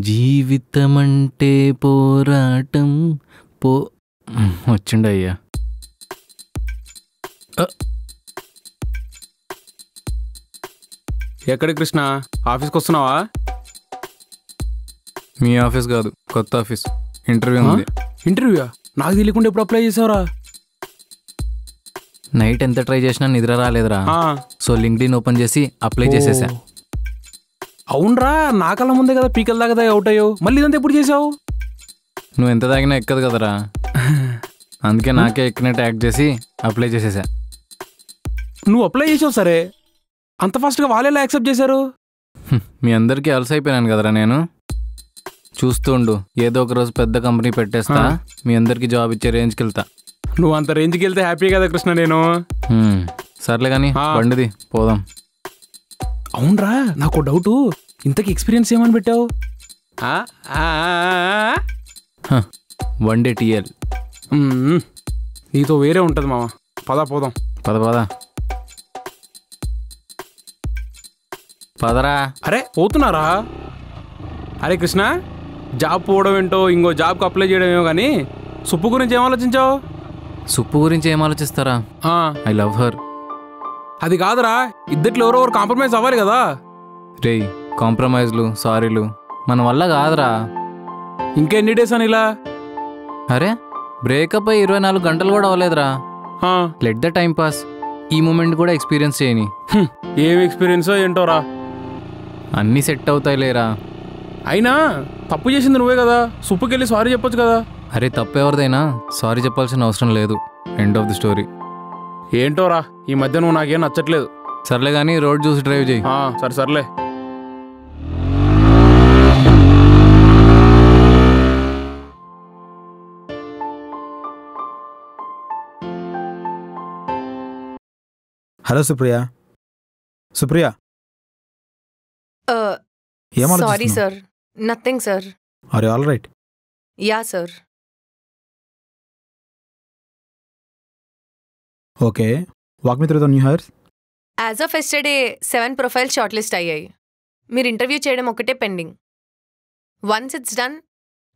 జీవితమంటే పోరాటం పో వచ్చిండయ్యా. ఎక్కడి కృష్ణ, ఆఫీస్కి వస్తున్నావా? మీ ఆఫీస్ కాదు, కొత్త ఆఫీస్. ఇంటర్వ్యూ ఉంది. ఇంటర్వ్యూయా? నాకు తెలియకుండా ఎప్పుడు అప్లై చేసావురా? నైట్ ఎంత ట్రై చేసినా నిద్ర రాలేదురా. సో లింక్డ్ఇన్ ఓపెన్ చేసి అప్లై చేసేసా. అవునరా, నా కళ్ళ ముందే కదా పీకల దాకా అవుట్ అయ్యావు. మళ్ళీ ఇదంతా ఎప్పుడు చేసావు? నువ్వు ఎంత తాగినా ఎక్కదు కదరా, అందుకే నాకే ఎక్కినట్టు యాక్ట్ చేసి అప్లై చేసేసా. నువ్వు అప్లై చేసావు సరే, అంత ఫాస్ట్గా వాళ్ళెలా యాక్సెప్ట్ చేశారు? మీ అందరికీ అలసైపోయినాను కదరా నేను. చూస్తుండు, ఏదో ఒక రోజు పెద్ద కంపెనీ పెట్టేస్తా, మీ అందరికి జాబ్ ఇచ్చే రేంజ్కి వెళ్తా. నువ్వు అంత రేంజ్కి వెళ్తే హ్యాపీ కదా కృష్ణ నేను. సర్లే కానీ బండిది పోదాం. అవునరా, నాకు డౌటు, ఇంతకీ ఎక్స్పీరియన్స్ ఏమని పెట్టావు? 1 day TL. నీతో వేరే ఉంటుంది మామ. పదా పోదాం. పదరా. అరే పోతున్నారా? అరే కృష్ణ, జాబ్ పోవడం ఏంటో, ఇంకో జాబ్కి అప్లై చేయడం ఏమో కానీ సుప్పు గురించి ఏం ఆలోచించావు? సుప్పు గురించి ఏం ఆలోచిస్తారా? I love her. అది కాదురా, ఇద్దట్లో ఎవరో కాంప్రమైజ్ అవ్వాలి కదా. రేయ్, కాంప్రమైజ్లు సారీలు మన వల్ల కాదురా. ఇంకెన్ని డేస్ అని ఇలా? అరే బ్రేకప్ అయ్యి 24 గంటలు కూడా అవ్వలేదురా. Let the time pass. ఈ మూమెంట్ కూడా ఎక్స్పీరియన్స్ చేయని. ఏం ఎక్స్పీరియన్సో ఏంటోరా. అన్నీ సెట్ అవుతాయి లేరా. అయినా తప్పు చేసింది నువ్వే కదా, సుప్పుకెళ్ళి సారీ చెప్పొచ్చు కదా. అరే తప్పు ఎవరిదైనా సారీ చెప్పాల్సిన అవసరం లేదు. End of the story. ఏంటోరా, ఈ మధ్య నువ్వు నాకేం నచ్చట్లేదు. సర్లే కానీ రోడ్ చూసి డ్రైవ్ చేయి. సర్లే. Hello Supriya. Sorry sir, nothing sir. Are you all right? Ya sir. Okay, walk me through the new hires. As of yesterday 7 profiles shortlist అయ్యాయి. మీరు ఇంటర్వ్యూ చేయడం ఒకటే pending. Once it's done,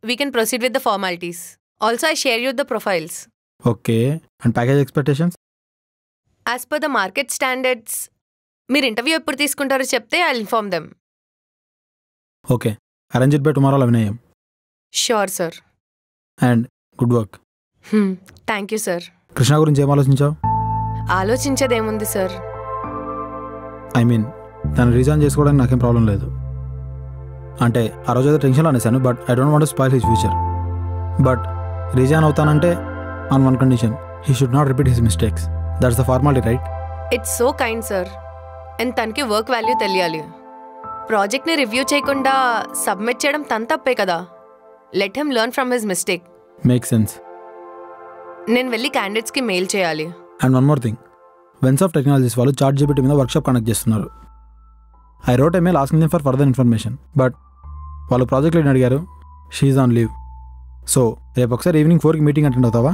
we can proceed with the formalities. Also I share you the profiles. Okay, and package expectations? As per the market standards, మీరు interview ఎప్పుడు తీసుకుంటారో చెప్తే I inform them. Okay, arrange it by tomorrow 11 AM. Sure sir. And good work. Thank you sir. Krishna గురించి ఏం ఆలోచించావు? ఆలోచించేదేముంది sir. I mean తను rejoin చేసుకోవడానికి నాకేం ప్రాబ్లం లేదు. అంటే ఆ రోజు ఏదో టెన్షన్లో అనేసాను, but I don't want to spoil his future. But rejoin అవుతానంటే on one condition, he should not repeat his mistakes. That's the formality, right? It's so kind sir. And తనకి వర్క్ వాల్యూ తెలియాలి. ప్రాజెక్ట్ని రివ్యూ చేయకుండా submit చేయడం తన తప్పే కదా. Let him learn from his mistake. Make sense. నేను వెళ్ళి క్యాండిడేట్స్కి మెయిల్ చేయాలి. And one more thing, Vensoft Technologies వాళ్ళు ChatGPT మీద వర్క్షాప్ కండక్ట్ చేస్తున్నారు. I wrote a mail asking them for further information, but వాళ్ళు ప్రాజెక్ట్ లీడ్ని అడిగారు. She on leave. సో రేపు ఒకసారి ఈవినింగ్ 4కి మీటింగ్ అటెండ్ అవుతావా?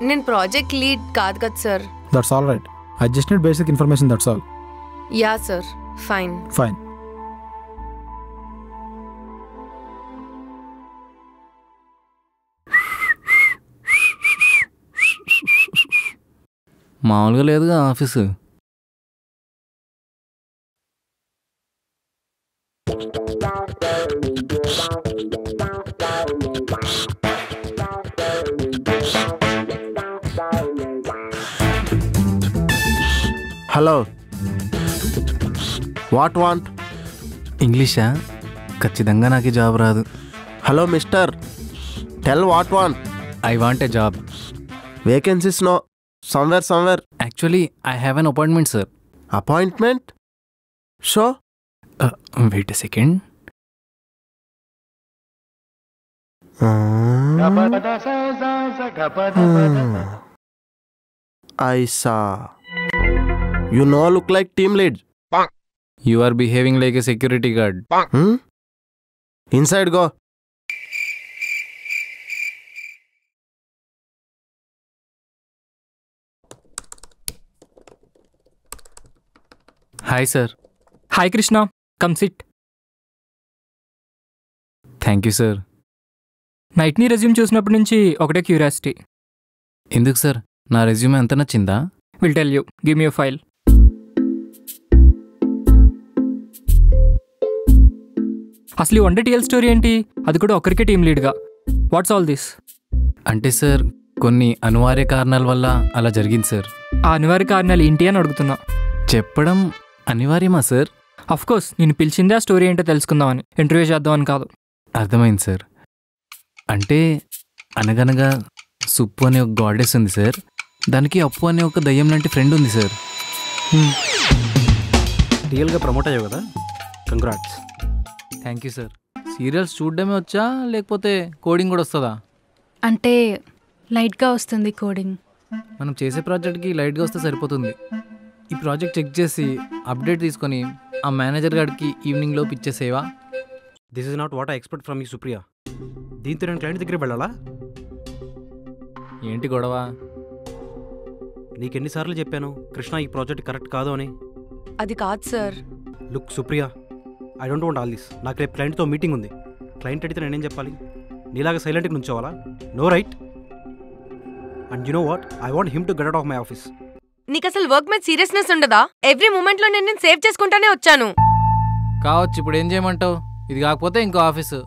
నేను ప్రాజెక్ట్ లీడ్ కాదు కదా sir. That's all right. I just need basic information, that's all. Yeah sir, fine. మామూలుగా లేదుగా ఆఫీసు. Hello, what want? ఇంగ్లీషా? ఖచ్చితంగా నాకు జాబ్ రాదు. Hello mister, tell what want. I want a job. Vacancies no. somewhere. Actually, I have an appointment, sir. Appointment? Sure. Wait a second. I saw. You know, look like team lead. You are behaving like a security guard. Inside go. Hi, sir. Hi, Krishna. Come sit. Thank you sir. నైట్ని resume చూసినప్పటి నుంచి ఒకటే curiosity. ఎందుకు sir, నా resume ఎంత నచ్చిందా? Will tell you, give me you file. అసలు one day TL story ఏంటి, అది కూడా ఒకరికే టీమ్ లీడ్గా? What's all this? అంటే సార్ కొన్ని అనివార్య కారణాల వల్ల అలా జరిగింది సార్. ఆ అనివార్య కారణాలు ఏంటి అని అడుగుతున్నా. చెప్పడం అనివార్యమా సార్? అఫ్కోర్స్, నేను పిలిచిందే ఆ స్టోరీ ఏంటో తెలుసుకుందామని, ఇంటర్వ్యూ చేద్దామని కాదు. అర్థమైంది సార్. అంటే అనగనగా సుప్పు అనే ఒక గాడెస్ ఉంది సార్, దానికి అప్పు అనే ఒక దయ్యం లాంటి ఫ్రెండ్ ఉంది సార్. రియల్గా ప్రమోట్ అయ్యావు కదా, congrats. Thank you sir. Serials చూడడమే వచ్చా లేకపోతే కోడింగ్ కూడా వస్తుందా? అంటే లైట్గా వస్తుంది కోడింగ్. మనం చేసే ప్రాజెక్ట్కి లైట్గా వస్తే సరిపోతుంది. ఈ ప్రాజెక్ట్ చెక్ చేసి అప్డేట్ తీసుకొని ఆ మేనేజర్ గారికి ఈవినింగ్లో ఇచ్చేసేవా? This is not what I expect from you Supriya. దీంతో నేను క్లయింట్ దగ్గర వెళ్ళాలా? ఏంటి గొడవ? నీకెన్నిసార్లు చెప్పాను కృష్ణ ఈ ప్రాజెక్ట్ కరెక్ట్ కాదు అని? అది కాదు sir. Look Supriya, I don't want all this. నాకు రేపు క్లయింట్తో మీటింగ్ ఉంది. క్లయింట్ అడిగితే నేనేం చెప్పాలి? నీలాగా సైలెంట్గా నుంచోవాలా? No right. And you know what, I want him to get out of my office. నీకు అసలు వర్క్ మీద సీరియస్నెస్ ఉండదా? ఎవ్రీ మూమెంట్లో నేను సేవ్ చేసుకుంటానే వచ్చాను. కావచ్చు, ఇప్పుడు ఏం చేయమంటావు? ఇది కాకపోతే ఇంకో ఆఫీసు.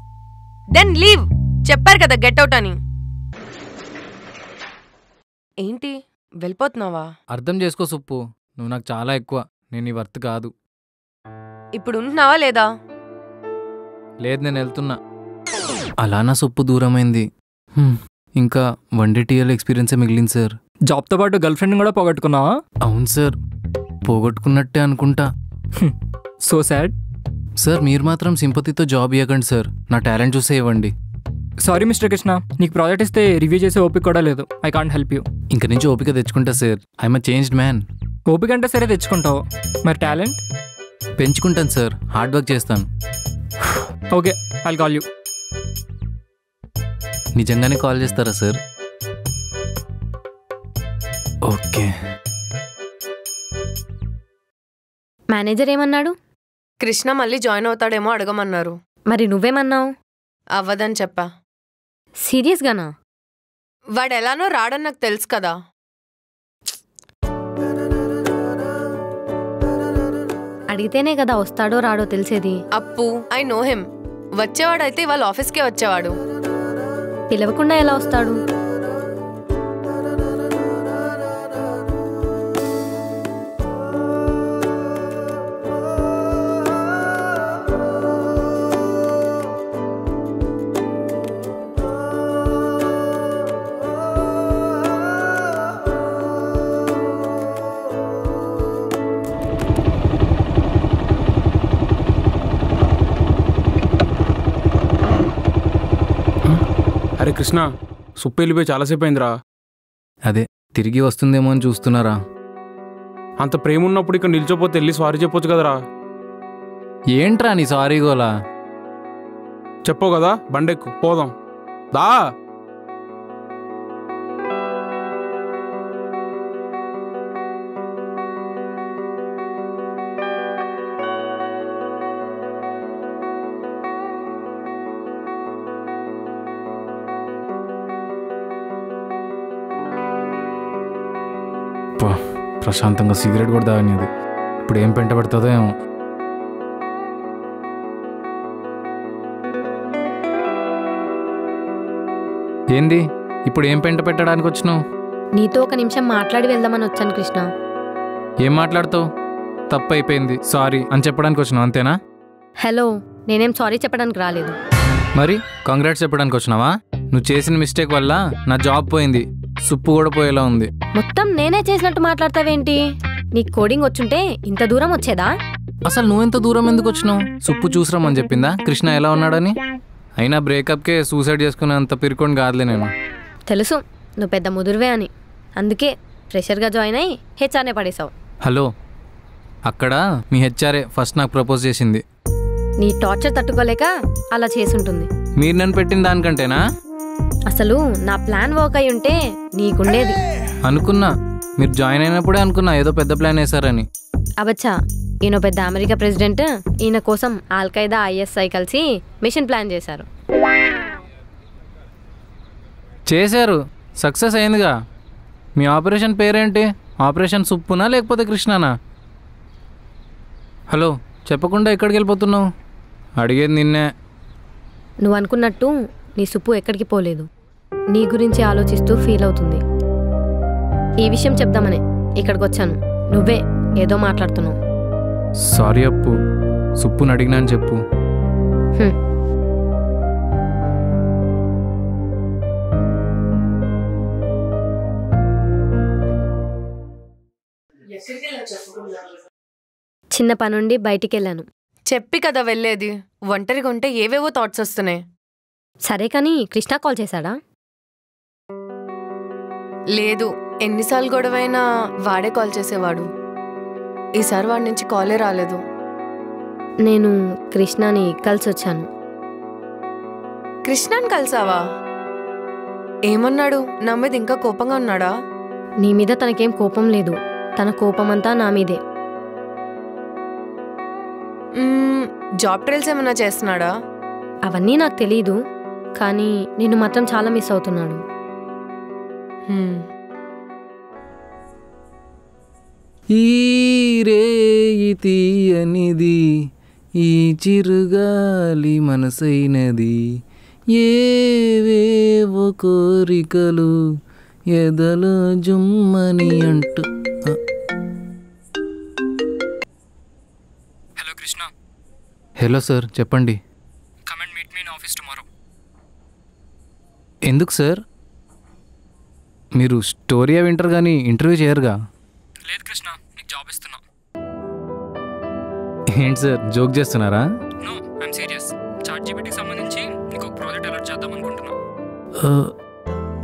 Then leave. చెప్పారు కదా గెట్ అవుట్ అని. ఏంటి వెళ్ళిపోతున్నావా? అర్థం చేసుకో సుప్పు, నువ్వు నాకు చాలా ఎక్కువ. నేను ఈ వర్త్ కాదు. ఇప్పుడు ఉంటున్నావా లేదా? లేదు, నేను వెళ్తున్నా. అలా నా సుప్పు దూరమైంది. ఇంకా వన్ డే టీఎల్ ఎక్స్పీరియన్సే మిగిలింది సార్. జాబ్తో పాటు గర్ల్ ఫ్రెండ్ కూడా పోగొట్టుకున్నావా? అవును సార్, పోగొట్టుకున్నట్టే అనుకుంటా. So sad. సార్ మీరు మాత్రం సింపతితో జాబ్ ఇవ్వకండి సార్, నా టాలెంట్ చూసే ఇవ్వండి. సారీ మిస్టర్ కృష్ణ, నీకు ప్రాజెక్ట్ ఇస్తే రివ్యూ చేసే ఓపిక కూడా లేదు. I can't help you. ఇంక నుంచి ఓపిక తెచ్చుకుంటా sir. I'm a changed man. ఓపిక అంటే సరే తెచ్చుకుంటావు, మరి టాలెంట్? పెంచుకుంటాను సార్, హార్డ్ వర్క్ చేస్తాను. Okay, I'll call you. నిజంగానే కాల్ చేస్తారా సార్? ఓకే. మేనేజర్ ఏమన్నాడు? కృష్ణ మళ్ళీ జాయిన్ అవుతాడేమో అడగమన్నారు. మరి నువ్వేమన్నావు? అవ్వదని చెప్పా. సీరియస్గానా? వాడు ఎలానో రాడని నాకు తెలుసు కదా. అడిగితేనే కదా వస్తాడో రాడో తెలిసేది. అప్పు, ఐ నో హిమ్. వచ్చేవాడైతే ఇవాళ ఆఫీస్కే వచ్చేవాడు. పిలవకుండా ఎలా వస్తాడు? అరే కృష్ణ, సుప్పు వెళ్ళిపోయి చాలాసేపు అయిందిరా. అదే తిరిగి వస్తుందేమో అని చూస్తున్నారా? అంత ప్రేమ ఉన్నప్పుడు ఇక్కడ నిల్చోపోతే వెళ్ళి సారీ చెప్పొచ్చు కదరా. ఏంట్రా నీ సారీ గోలా? చెప్పవు కదా, బండెక్కు పోదాం దా. ప్రశాంతంగా సిగరెట్ కూడా తాగనిది. ఇప్పుడు ఏం పెంట పెడుతుందో ఏమో. ఏంది ఇప్పుడు ఏం పెంట పెట్టడానికి వచ్చినావు? నీతో ఒక నిమిషం మాట్లాడి వెళ్దామని వచ్చాను కృష్ణ. ఏం మాట్లాడుతావు? తప్పు అయిపోయింది, సారీ అని చెప్పడానికి వచ్చినావు అంతేనా? హలో, నేనేం సారీ చెప్పడానికి రాలేదు. మరి కంగ్రాట్స్ చెప్పడానికి వచ్చినావా? నువ్వు చేసిన మిస్టేక్ వల్ల నా జాబ్ పోయింది, సుప్పు కూడా పోయేలా ఉంది. మొత్తం నేనే చేసినట్టు మాట్లాడతావేంటి? నీకు కోడింగ్ వచ్చుంటే ఇంత దూరం వచ్చేదా? అసలు నువ్వెంత దూరం ఎందుకు వచ్చినావు? సుప్పు చూసిరామని చెప్పిందా కృష్ణ ఎలా ఉన్నాడని? అయినా బ్రేకప్కే సూసైడ్ చేసుకునే అంత పిరుకొని కాదులే నేను. తెలుసు నువ్వు పెద్ద ముదురువే అని, అందుకే ఫ్రెషర్గా జాయిన్ అయ్యి హెచ్ఆర్నే పడేశావు. హలో, అక్కడ మీ హెచ్ఆర్ఏ ఫస్ట్ నాకు ప్రపోజ్ చేసింది. నీ టార్చర్ తట్టుకోలేక అలా చేసుంటుంది. మీరు నన్ను పెట్టిన దానికంటేనా? అసలు నా ప్లాన్ వర్క్ అయి ఉంటే నీకుండేది. అనుకున్నా, మీరు జాయిన్ అయినప్పుడే అనుకున్నా ఏదో పెద్ద ప్లాన్ వేశారని. అవచ్చా, ఈయన పెద్ద అమెరికా ప్రెసిడెంట్, ఈయన కోసం ఆల్ఖైదా ISI కలిసి మిషన్ ప్లాన్ చేశారు. చేశారు, సక్సెస్ అయిందిగా. మీ ఆపరేషన్ పేరేంటి? ఆపరేషన్ సుప్పునా లేకపోతే కృష్ణనా? హలో, చెప్పకుండా ఎక్కడికి వెళ్ళిపోతున్నావు? అడిగేది నిన్నే. నువ్వు అనుకున్నట్టు నీ సుప్పు ఎక్కడికి పోలేదు, నీ గురించి ఆలోచిస్తూ ఫీల్ అవుతుంది. ఈ విషయం చెప్దామనే ఇక్కడికి వచ్చాను. నువ్వే ఏదో మాట్లాడుతున్నావు. సారీ అప్పు, సుప్పుని అడిగినా అని చెప్పు. చిన్న పనుండి బయటికి వెళ్ళాను. చెప్పి కదా వెళ్ళేది. ఒంటరిగా ఉంటే ఏవేవో థాట్స్ వస్తున్నాయి. సరే కానీ కృష్ణ కాల్ చేశాడా? లేదు, ఎన్నిసార్లు గొడవైనా వాడే కాల్ చేసేవాడు. ఈసారి వాడి నుంచి కాలే రాలేదు. నేను కృష్ణని కలిసి వచ్చాను. కృష్ణని కలిసావా? ఏమన్నాడు? నా మీద ఇంకా కోపంగా ఉన్నాడా? నీ మీద తనకేం కోపం లేదు, తన కోపమంతా నా మీదే. జాబ్ ట్రైల్స్ ఏమన్నా చేస్తున్నాడా? అవన్నీ నాకు తెలీదు, కానీ నిన్ను మాత్రం చాలా మిస్ అవుతున్నాడు. ఈ రేయి తీయనిది, ఈ చిరుగాలి మనసైనది, ఏవేవో కోరికలు ఎదలో జుమ్మని అంటూ. హలో కృష్ణ. హలో సార్, చెప్పండి. Come and meet me in office tomorrow. ఎందుకు సార్? మీరు స్టోరీయే వింటారు కానీ ఇంటర్వ్యూ చేయరుగా? లేదు కృష్ణ, నీకు జాబ్ ఇస్తున్నా. ఏంటి సార్, జోక్ చేస్తున్నారా? No, I'm serious. చాట్ జీపీటీకి సంబంధించి నీకు ఒక ప్రాజెక్ట్ అలర్ట్ చేద్దాం అనుకుంటున్నా.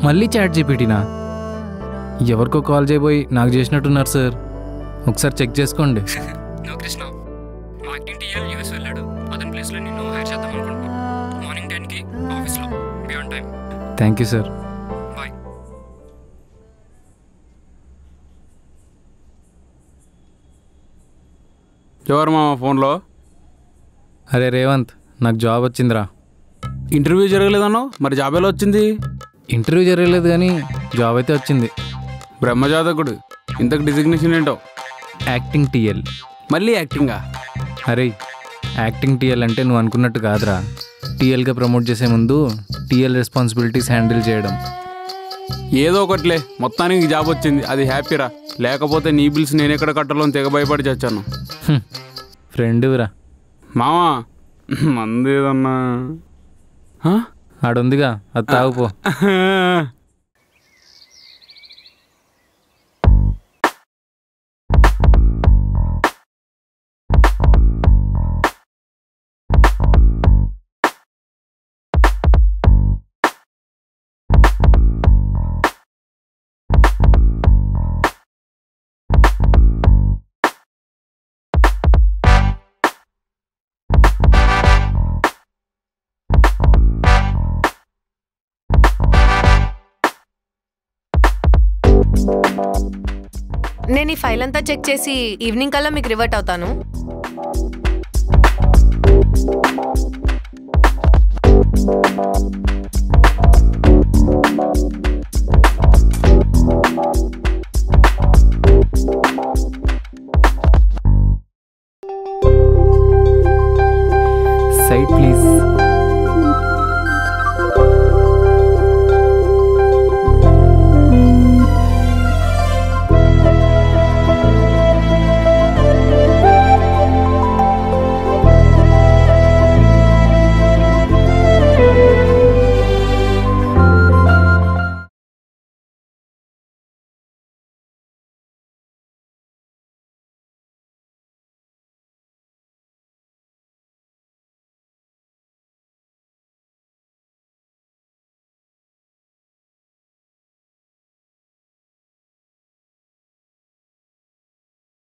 మళ్ళీ చాట్ జీపీటీనా? ఎవరికో కాల్ చేయబోయి నాకు చేసినట్టున్నారు సార్. ఒకసారి చెక్ చేసుకోండి. No Krishna, marketing TL US వెళ్ళాడు. అతని ప్లేస్లో నిన్ను హైర్ చేద్దాం అనుకుంటున్నా. మార్నింగ్ 10కి ఆఫీస్లో, be on time. Thank you sir. Bye. ఎవరు మా ఫోన్లో? అరే రేవంత్, నాకు జాబ్ వచ్చిందిరా. ఇంటర్వ్యూ జరగలేదన్నావు, మరి జాబ్ ఎలా వచ్చింది? ఇంటర్వ్యూ జరగలేదు కానీ జాబ్ అయితే వచ్చింది. బ్రహ్మజాతకుడు. ఇంతకు డిజిగ్నేషన్ ఏంటో? Acting TL. మళ్ళీ యాక్టింగా? అరే, యాక్టింగ్ టీఎల్ అంటే నువ్వు అనుకున్నట్టు కాదురా. టీఎల్గా ప్రమోట్ చేసే ముందు టీఎల్ రెస్పాన్సిబిలిటీస్ హ్యాండిల్ చేయడం. ఏదో ఒకట్లే, మొత్తానికి జాబ్ వచ్చింది, అది హ్యాపీరా. లేకపోతే నీ బిల్స్ నేను ఎక్కడ కట్టాలో తెగ భయపడి చచ్చాను. ఫ్రెండ్రా మామా, మందేదన్నా ఆడుందిగా, అది తాగుపో. నేను ఈ ఫైల్ అంతా చెక్ చేసి ఈవినింగ్ కల్లా మీకు రివర్ట్ అవుతాను.